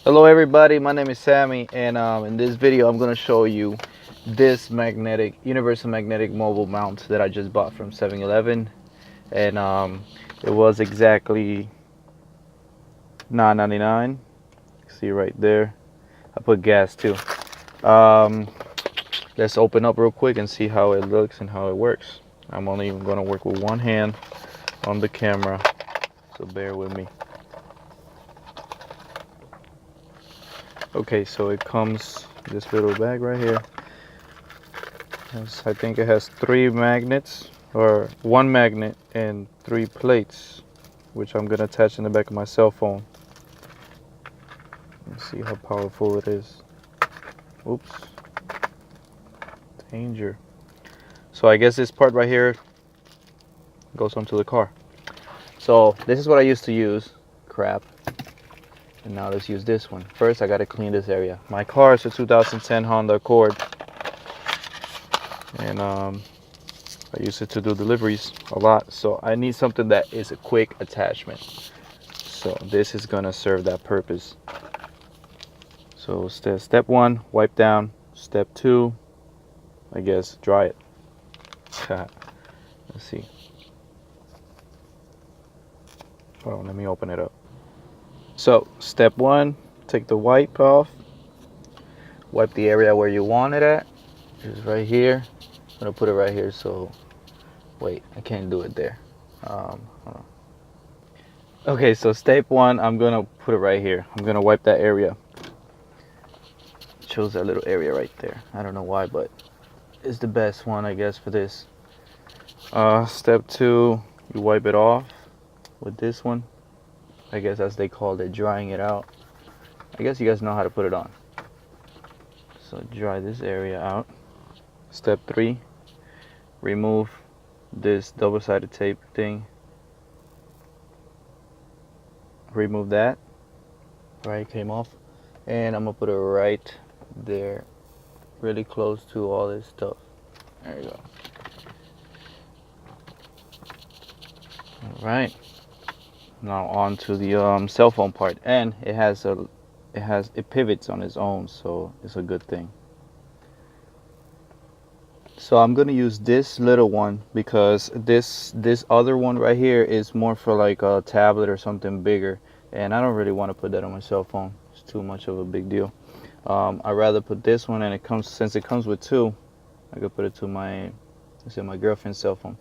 Hello everybody, my name is Sammy, and in this video I'm going to show you this universal magnetic mobile mount that I just bought from 7-Eleven. And it was exactly $9.99. See right there. I put gas too. um, let's open up real quick and see how it looks and how it works. I'm only going to work with one hand on the camera, so bear with me. Okay, so it comes this little bag right here. I think it has 3 magnets, or 1 magnet and 3 plates, which I'm gonna attach in the back of my cell phone. Let's see how powerful it is. Oops, danger. So I guess this part right here goes onto the car. So this is what I used to use. Crap. And now let's use this one. First I gotta clean this area. My car is a 2010 Honda Accord, and I use it to do deliveries a lot, so I need something that is a quick attachment. So this is gonna serve that purpose. So step 1, wipe down. Step 2, I guess, dry it. Let's see. Hold on, let me open it up. So step 1, take the wipe off. Wipe the area where you want it at. It's right here. I'm gonna put it right here. So wait, I can't do it there. Hold on. Okay, so step 1, I'm gonna put it right here. I'm gonna wipe that area. It shows that little area right there. I don't know why, but it's the best one, I guess, for this. Step 2, you wipe it off with this one. I guess as they called it, drying it out. I guess you guys know how to put it on. So dry this area out. Step 3, remove this double-sided tape thing. Remove that. Right, came off. And I'm gonna put it right there, really close to all this stuff. There you go. All right. Now on to the cell phone part, and it pivots on its own, so it's a good thing. So I'm gonna use this little one because this other one right here is more for like a tablet or something bigger, and I don't really want to put that on my cell phone. It's too much of a big deal. I'd rather put this one, and since it comes with 2, I could put it to my girlfriend's cell phone,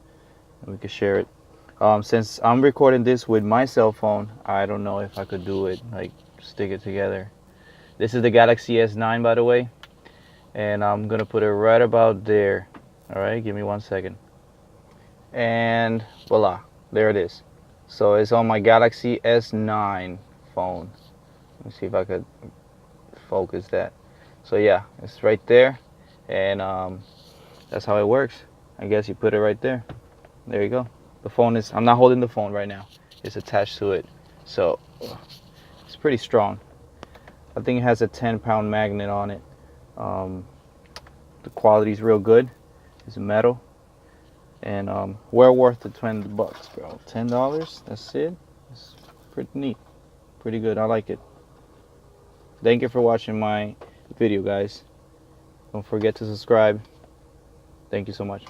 and we could share it. Since I'm recording this with my cell phone, I don't know if I could do it, like stick it together. This is the Galaxy S9, by the way, and I'm gonna put it right about there. All right, give me 1 second, and voila, there it is. So it's on my Galaxy S9 phone. Let me see if I could focus that. So yeah, it's right there, and that's how it works. I guess you put it right there. There you go. The phone is, I'm not holding the phone right now. It's attached to it. So it's pretty strong. I think it has a 10-pound magnet on it. The quality is real good. It's metal. And well worth the $20, bro. $10, that's it. It's pretty neat. Pretty good. I like it. Thank you for watching my video, guys. Don't forget to subscribe. Thank you so much.